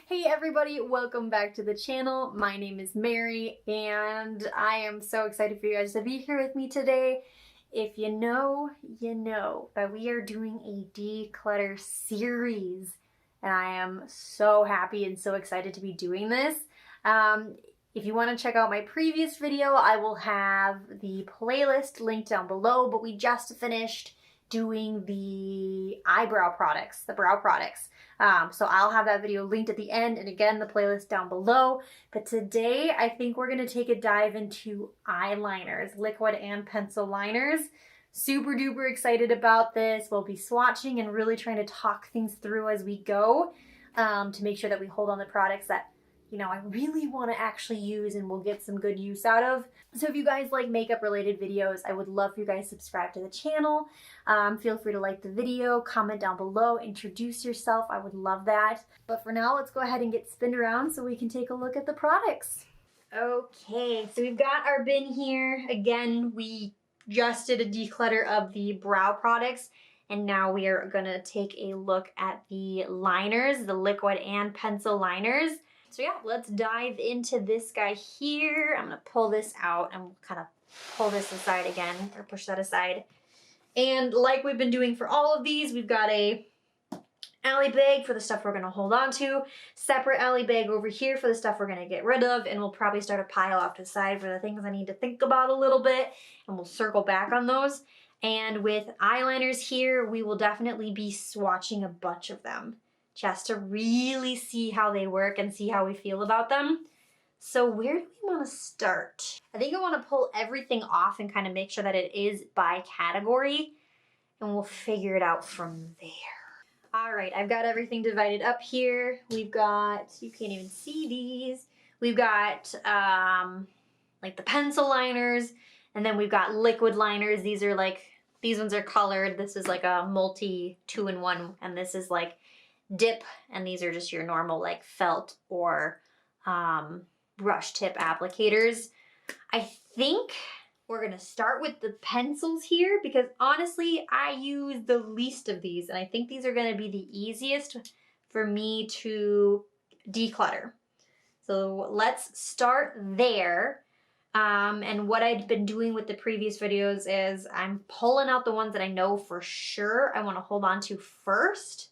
Hey everybody, welcome back to the channel. My name is Mary and I am so excited for you guys to be here with me today. If you know, you know that we are doing a declutter series and I am so happy and so excited to be doing this. If you want to check out my previous video, I will have the playlist linked down below, but we just finished doing the eyebrow products, the brow products. So I'll have that video linked at the end, and again, the playlist down below. But today, I think we're gonna take a dive into eyeliners, liquid and pencil liners. Super duper excited about this. We'll be swatching and really trying to talk things through as we go to make sure that we hold on the products that I really want to actually use and we'll get some good use out of. So if you guys like makeup related videos, I would love for you guys to subscribe to the channel. Feel free to like the video, comment down below, introduce yourself. I would love that. But for now, let's go ahead and get spinned around so we can take a look at the products. Okay, so we've got our bin here. Again, we just did a declutter of the brow products. And now we are gonna take a look at the liners, the liquid and pencil liners. So yeah, let's dive into this guy here. I'm gonna pull this out and we'll kind of pull this aside again, or push that aside. And like we've been doing for all of these, we've got a alley bag for the stuff we're gonna hold on to, separate alley bag over here for the stuff we're gonna get rid of, and we'll probably start a pile off to the side for the things I need to think about a little bit, and we'll circle back on those. And with eyeliners here, we will definitely be swatching a bunch of them, just to really see how they work and see how we feel about them. So where do we want to start? I think I want to pull everything off and kind of make sure that it is by category, and we'll figure it out from there. All right, I've got everything divided up here. We've got, you can't even see these. We've got like the pencil liners, and then we've got liquid liners. These are like, these ones are colored. This is like a multi 2-in-1, and this is like dip, and these are just your normal like felt or brush tip applicators. I think we're gonna start with the pencils here because honestly I use the least of these, and I think these are gonna be the easiest for me to declutter. So let's start there. And what I'd been doing with the previous videos is I'm pulling out the ones that I know for sure I want to hold on to first,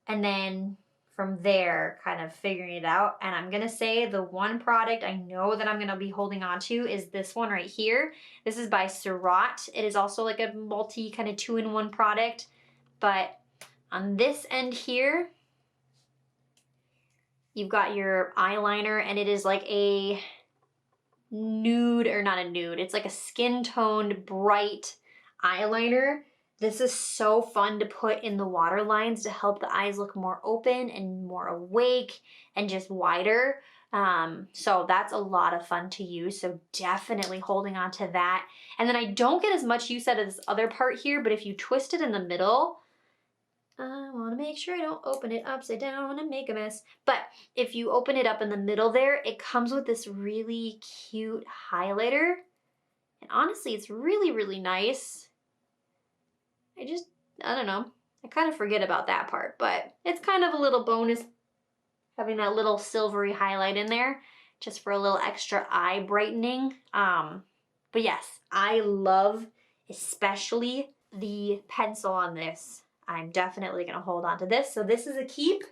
and then from there, kind of figuring it out. And I'm going to say the one product I know that I'm going to be holding on to is this one right here. This is by Surratt. It is also like a multi kind of 2-in-1 product. But on this end here, you've got your eyeliner, and it is like a nude, or not a nude. It's like a skin-toned, bright eyeliner. This is so fun to put in the water lines to help the eyes look more open and more awake and just wider. So that's a lot of fun to use. So definitely holding on to that. And then I don't get as much use out of this other part here, but if you twist it in the middle, I want to make sure I don't open it upside down and make a mess. But if you open it up in the middle there, it comes with this really cute highlighter. And honestly, it's really, really nice. I don't know. I kind of forget about that part, but it's kind of a little bonus having that little silvery highlight in there just for a little extra eye brightening. But yes, I love especially the pencil on this. I'm definitely going to hold on to this. So this is a keep.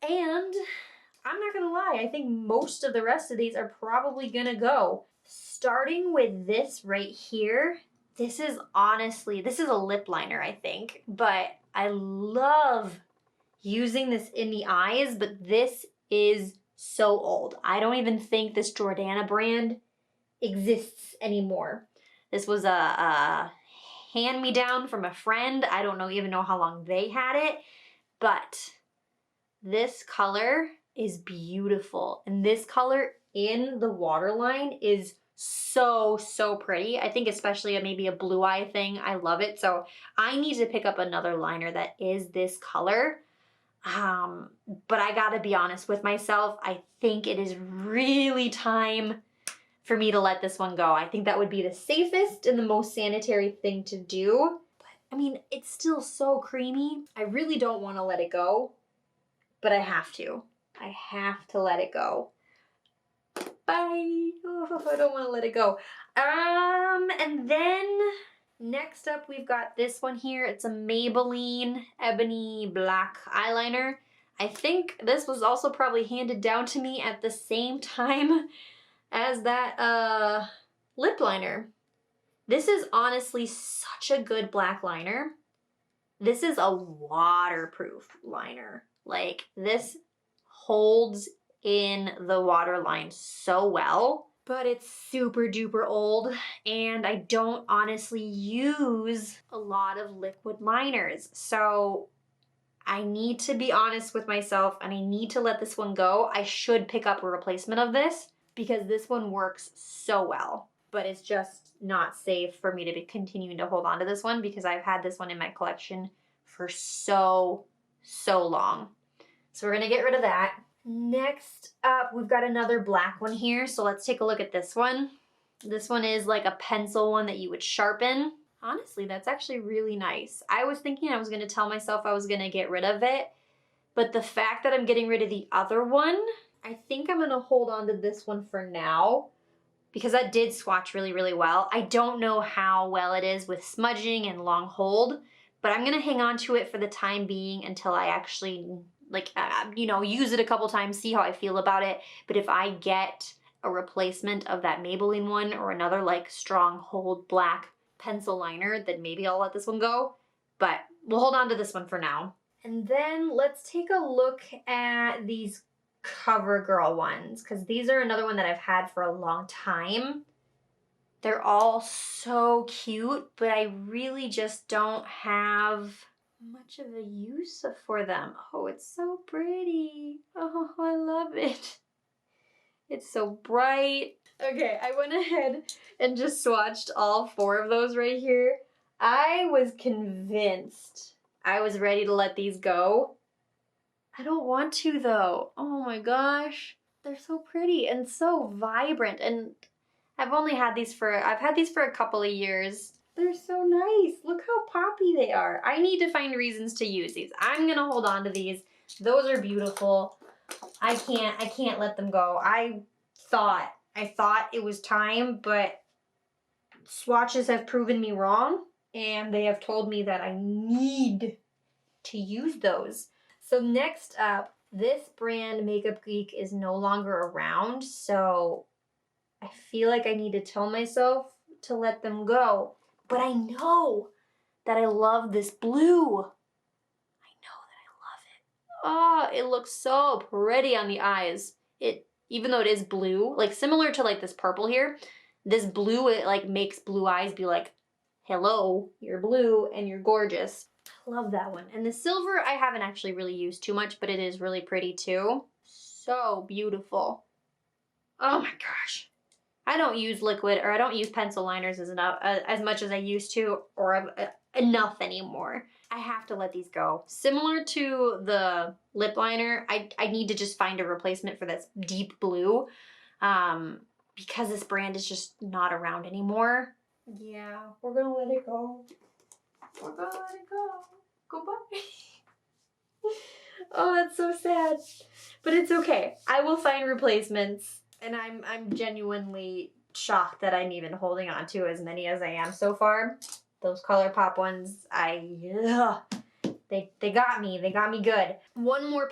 And I'm not going to lie, I think most of the rest of these are probably going to go. Starting with this right here. This is a lip liner, I think, but I love using this in the eyes, but this is so old. I don't even think this Jordana brand exists anymore. This was a hand-me-down from a friend. I don't even know how long they had it, but this color is beautiful. And this color in the waterline is so pretty. I think especially maybe a blue eye thing. I love it. So I need to pick up another liner that is this color. But I gotta be honest with myself. I think it is really time for me to let this one go. I think that would be the safest and the most sanitary thing to do. But I mean, it's still so creamy. I really don't want to let it go, but I have to. I have to let it go. Bye. Oh, I don't want to let it go. And then next up we've got this one here. It's a Maybelline Ebony Black Eyeliner. I think this was also probably handed down to me at the same time as that lip liner. This is honestly such a good black liner. This is a waterproof liner. Like, this holds in the waterline so well, but it's super duper old and I don't honestly use a lot of liquid liners. So I need to be honest with myself and I need to let this one go. I should pick up a replacement of this because this one works so well, but it's just not safe for me to be continuing to hold on to this one because I've had this one in my collection for so long. So we're gonna get rid of that. Next up, we've got another black one here. So let's take a look at this one. This one is like a pencil one that you would sharpen. Honestly, that's actually really nice. I was thinking I was gonna tell myself I was gonna get rid of it, but the fact that I'm getting rid of the other one, I think I'm gonna hold on to this one for now because that did swatch really well. I don't know how well it is with smudging and long hold, but I'm gonna hang on to it for the time being until I actually use it a couple times, see how I feel about it. But if I get a replacement of that Maybelline one or another like strong hold black pencil liner, then maybe I'll let this one go. But we'll hold on to this one for now. And then let's take a look at these CoverGirl ones, because these are another one that I've had for a long time. They're all so cute, but I really just don't have much of a use for them. Oh, it's so pretty. Oh, I love it. It's so bright. Okay, I went ahead and just swatched all 4 of those right here. I was convinced I was ready to let these go. I don't want to though. Oh my gosh. They're so pretty and so vibrant, and I've had these for a couple of years. They're so nice. Look how poppy they are. I need to find reasons to use these. I'm gonna hold on to these. Those are beautiful. I can't let them go. I thought it was time, but swatches have proven me wrong, and they have told me that I need to use those. So next up, this brand Makeup Geek is no longer around, so I feel like I need to tell myself to let them go. But I know that I love this blue. I know that I love it. Oh, it looks so pretty on the eyes. Even though it is blue, like similar to like this purple here, this blue, it like makes blue eyes be like, hello, you're blue and you're gorgeous. I love that one. And the silver I haven't actually really used too much, but it is really pretty too. So beautiful. Oh my gosh. I don't use liquid, or I don't use pencil liners as much as I used to, or enough anymore. I have to let these go. Similar to the lip liner, I need to just find a replacement for this deep blue because this brand is just not around anymore. Yeah, we're gonna let it go. We're gonna let it go. Goodbye. Oh, that's so sad. But it's okay. I will find replacements. And I'm genuinely shocked that I'm even holding on to as many as I am so far. Those ColourPop ones, they got me. They got me good. One more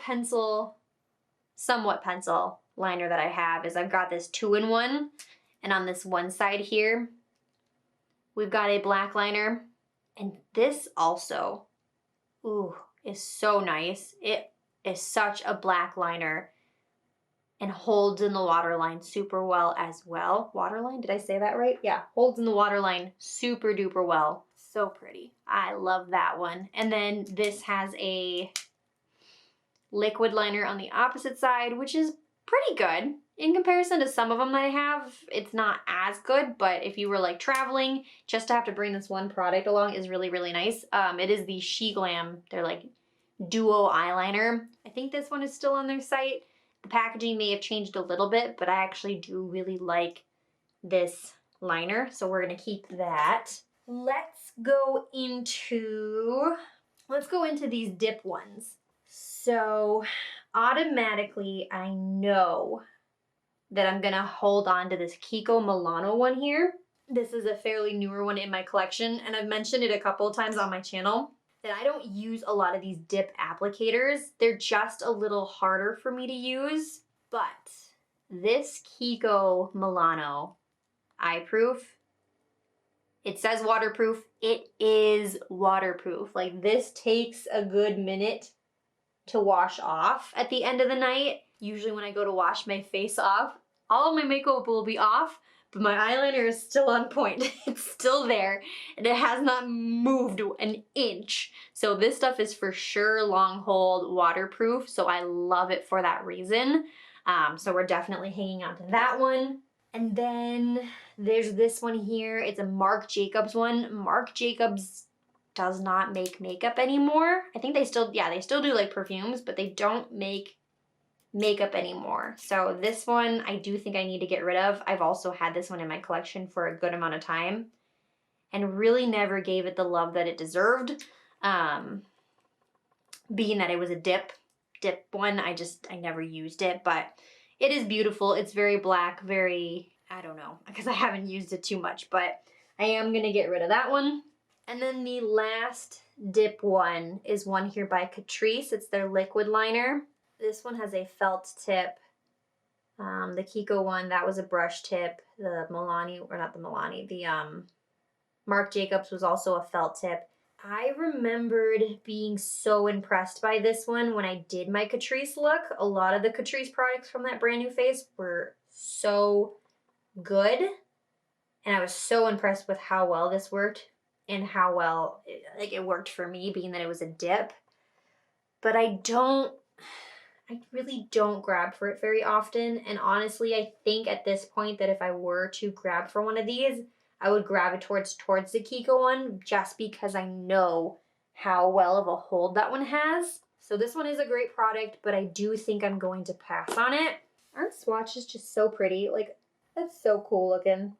somewhat pencil liner that I have is I've got this 2-in-1. And on this one side here, we've got a black liner. And this also, is so nice. It is such a black liner and holds in the waterline super well as well. Waterline, did I say that right? Yeah, holds in the waterline super duper well. So pretty. I love that one. And then this has a liquid liner on the opposite side, which is pretty good. In comparison to some of them that I have, it's not as good, but if you were like traveling, just to have to bring this one product along is really nice. It is the She Glam, they're like duo eyeliner. I think this one is still on their site. The packaging may have changed a little bit, but I actually do really like this liner, so we're gonna keep that. Let's go into these dip ones. So automatically I know that I'm gonna hold on to this Kiko Milano one here. This is a fairly newer one in my collection, and I've mentioned it a couple of times on my channel that I don't use a lot of these dip applicators. They're just a little harder for me to use, but this Kiko Milano eye proof, it says waterproof. It is waterproof. Like, this takes a good minute to wash off at the end of the night. Usually when I go to wash my face off, all of my makeup will be off, but my eyeliner is still on point. It's still there, and it has not moved an inch. So this stuff is for sure long hold waterproof, so I love it for that reason. So we're definitely hanging on to that one. And then there's this one here. It's a Marc Jacobs one. Marc Jacobs does not make makeup anymore. I think they still do like perfumes, but they don't make makeup anymore. So this one I do think I need to get rid of. I've also had this one in my collection for a good amount of time and really never gave it the love that it deserved. Being that it was a dip one, I never used it, but it is beautiful. It's very black, very, I don't know, because I haven't used it too much, but I am gonna get rid of that one. And then the last dip one is one here by Catrice. It's their liquid liner. This one has a felt tip. The Kiko one, that was a brush tip. The Marc Jacobs was also a felt tip. I remembered being so impressed by this one when I did my Catrice look. A lot of the Catrice products from that brand new phase were so good. And I was so impressed with how well this worked and how well it worked for me, being that it was a dip. But I really don't grab for it very often. And honestly, I think at this point that if I were to grab for one of these, I would gravitate towards the Kiko one just because I know how well of a hold that one has. So this one is a great product, but I do think I'm going to pass on it. Aren't swatches just so pretty? Like, that's so cool looking.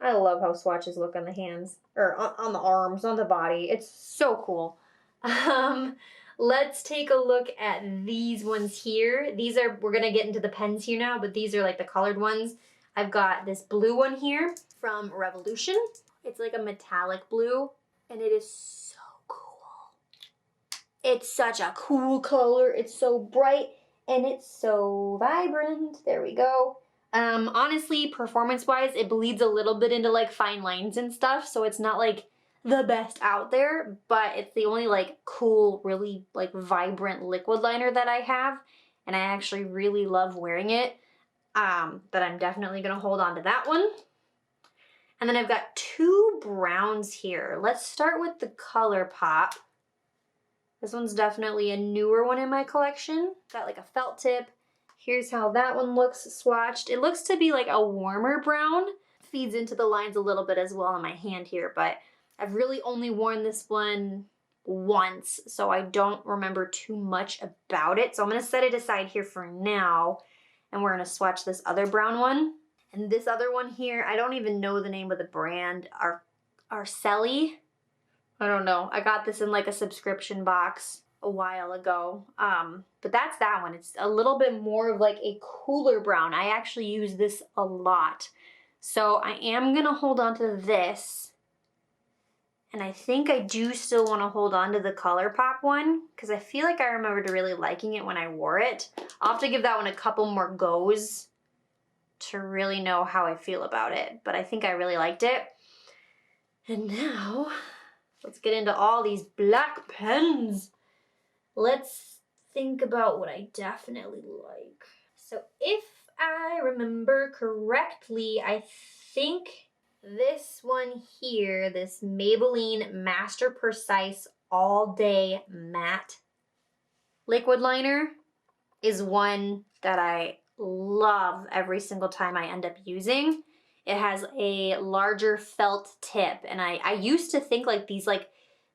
I love how swatches look on the hands, or on the arms, on the body. It's so cool. Let's take a look at these ones here. We're gonna get into the pens here now, but these are like the colored ones. I've got this blue one here from Revolution. It's like a metallic blue, and it is so cool. It's such a cool color. It's so bright, and it's so vibrant. There we go. Honestly, performance-wise, it bleeds a little bit into like fine lines and stuff, so it's not like the best out there, but it's the only like cool, really like vibrant liquid liner that I have, and I actually really love wearing it. But I'm definitely gonna hold on to that one. And then I've got two browns here. Let's start with the ColourPop. This one's definitely a newer one in my collection. Got like a felt tip. Here's how that one looks swatched. It looks to be like a warmer brown. Feeds into the lines a little bit as well on my hand here, but I've really only worn this one once, so I don't remember too much about it. So I'm gonna set it aside here for now, and we're gonna swatch this other brown one. And this other one here, I don't even know the name of the brand. Arceli? I don't know. I got this in like a subscription box a while ago. But that's that one. It's a little bit more of like a cooler brown. I actually use this a lot. So I am gonna hold on to this. And I think I do still want to hold on to the ColourPop one because I feel like I remembered really liking it when I wore it. I'll have to give that one a couple more goes to really know how I feel about it, but I think I really liked it. And now, let's get into all these black pens. Let's think about what I definitely like. So if I remember correctly, I think this one here, this Maybelline Master Precise All Day Matte liquid liner is one that I love every single time I end up using. It has a larger felt tip, and I used to think like these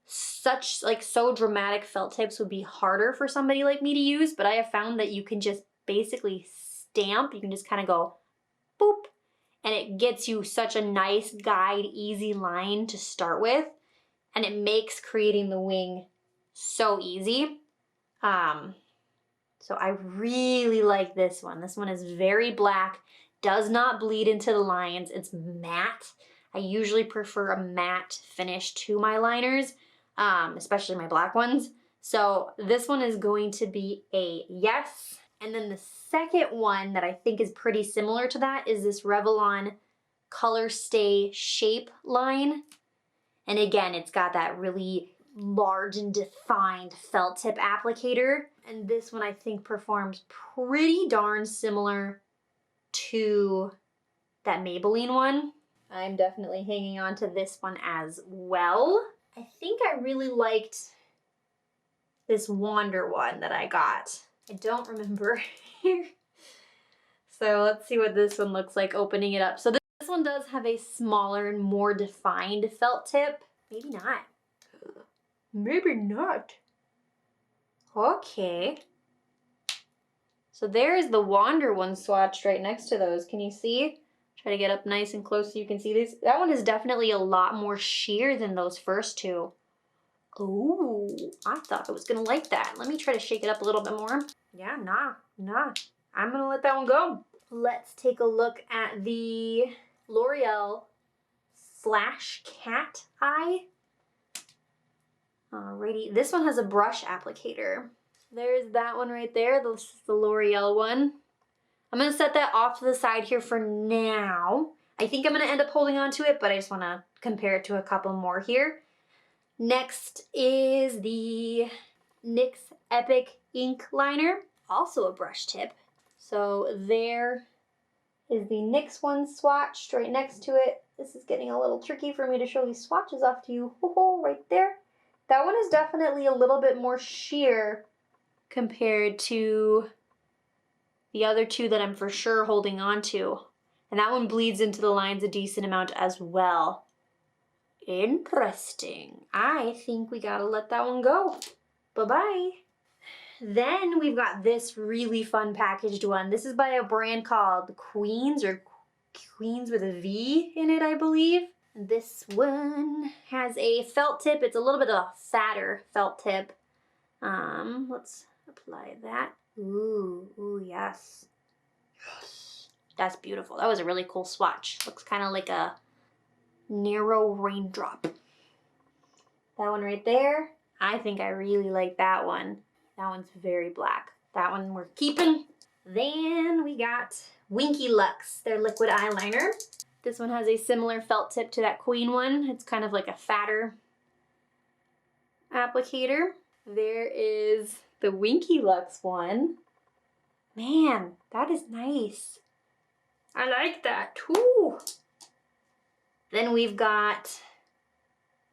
so dramatic felt tips would be harder for somebody like me to use, but I have found that you can just basically stamp, you can just kind of go boop, and it gets you such a nice guide, easy line to start with, and it makes creating the wing so easy. So I really like this one. This one is very black, does not bleed into the lines. It's matte. I usually prefer a matte finish to my liners, especially my black ones. So this one is going to be a yes. And then the second one that I think is pretty similar to that is this Revlon Color Stay Shape line. And again, it's got that really large and defined felt tip applicator. And this one I think performs pretty darn similar to that Maybelline one. I'm definitely hanging on to this one as well. I think I really liked this Wander one that I got. I don't remember. So let's see what this one looks like opening it up. So this one does have a smaller and more defined felt tip. Maybe not. Maybe not. Okay. So there's the Wander one swatched right next to those. Can you see? Try to get up nice and close so you can see these. That one is definitely a lot more sheer than those first two. Oh, I thought I was gonna like that. Let me try to shake it up a little bit more. Yeah, nah. I'm gonna let that one go. Let's take a look at the L'Oreal Flash Cat Eye. Alrighty, this one has a brush applicator. There's that one right there. This is the L'Oreal one. I'm gonna set that off to the side here for now. I think I'm gonna end up holding on to it, but I just wanna compare it to a couple more here. Next is the NYX Epic Ink Liner, also a brush tip. So there is the NYX one swatched right next to it. This is getting a little tricky for me to show these swatches off to you. Right there. That one is definitely a little bit more sheer compared to the other two that I'm for sure holding on to. And that one bleeds into the lines a decent amount as well. Interesting. I think we gotta let that one go. Bye-bye. Then we've got this really fun packaged one. This is by a brand called Queens, or Queens with a V in it, I believe. This one has a felt tip. It's a little bit of a fatter felt tip. Let's apply that. Ooh, yes. That's beautiful. That was a really cool swatch. Looks kind of like a narrow raindrop. That one right there, I think I really like that one. That one's very black. That one we're keeping. Then we got Winky Lux, their liquid eyeliner. This one has a similar felt tip to that Queen one. It's kind of like a fatter applicator. There is the Winky Lux one. Man, that is nice. I like that too. Then we've got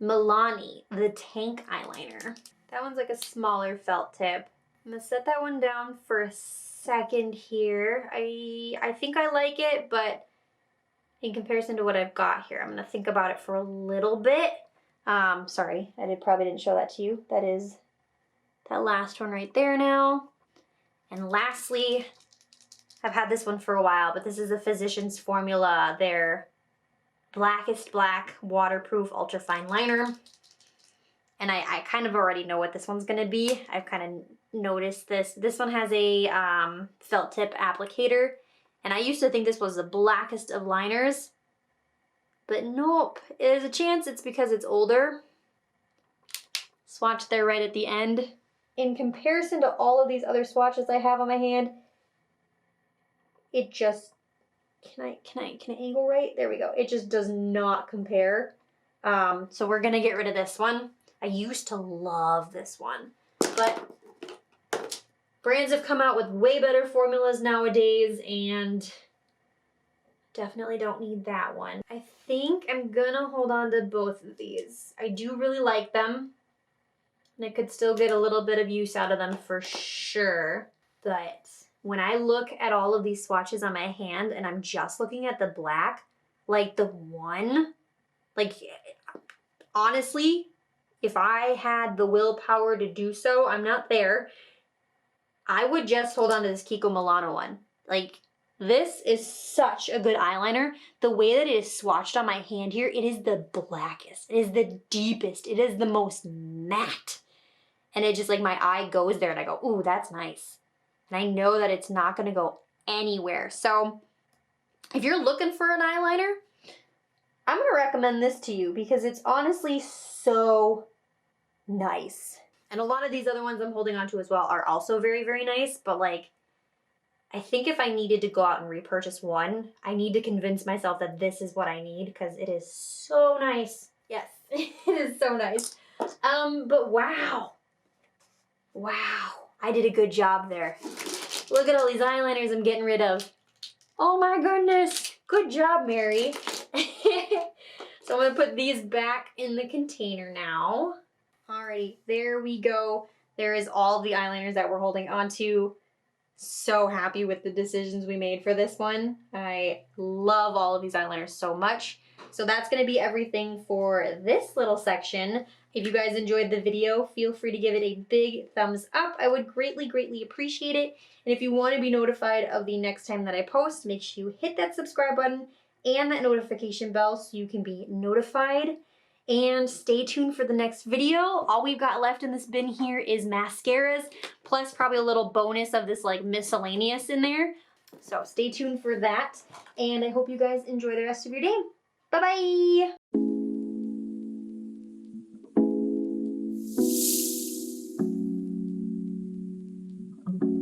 Milani, the Tank Eyeliner. That one's like a smaller felt tip. I'm gonna set that one down for a second here. I think I like it, but in comparison to what I've got here, I'm gonna think about it for a little bit. Sorry, probably didn't show that to you. That is that last one right there now. And lastly, I've had this one for a while, but this is a Physicians Formula, their Blackest Black Waterproof Ultrafine Liner. And I kind of already know what this one's gonna be. I've kind of noticed this. This one has a felt tip applicator. And I used to think this was the blackest of liners. But nope, there's a chance it's because it's older. Swatch there right at the end. In comparison to all of these other swatches I have on my hand, it just, can I angle right? There we go. It just does not compare. So we're gonna get rid of this one. I used to love this one, but brands have come out with way better formulas nowadays, and definitely don't need that one. I think I'm gonna hold on to both of these. I do really like them, and I could still get a little bit of use out of them for sure. But when I look at all of these swatches on my hand and I'm just looking at the black, like the one, like honestly, if I had the willpower to do so, I'm not there, I would just hold on to this Kiko Milano one. Like, this is such a good eyeliner. The way that it is swatched on my hand here, it is the blackest. It is the deepest. It is the most matte. And it just, like, my eye goes there and I go, ooh, that's nice. and I know that it's not gonna go anywhere. So if you're looking for an eyeliner, I'm gonna recommend this to you because it's honestly so nice. And a lot of these other ones I'm holding on to as well are also very, very nice, but like, I think if I needed to go out and repurchase one, I need to convince myself that this is what I need because it is so nice. Yes, it is so nice. But wow. Wow, I did a good job there. Look at all these eyeliners I'm getting rid of. Oh my goodness. Good job, Mary. So I'm gonna put these back in the container now. Alrighty, there we go. There is all the eyeliners that we're holding on to. So happy with the decisions we made for this one. I love all of these eyeliners so much. So that's gonna be everything for this little section. If you guys enjoyed the video, feel free to give it a big thumbs up. I would greatly, greatly appreciate it. And if you want to be notified of the next time that I post, make sure you hit that subscribe button and that notification bell so you can be notified. And stay tuned for the next video. All we've got left in this bin here is mascaras, plus probably a little bonus of this like miscellaneous in there. So stay tuned for that. And I hope you guys enjoy the rest of your day. Bye-bye.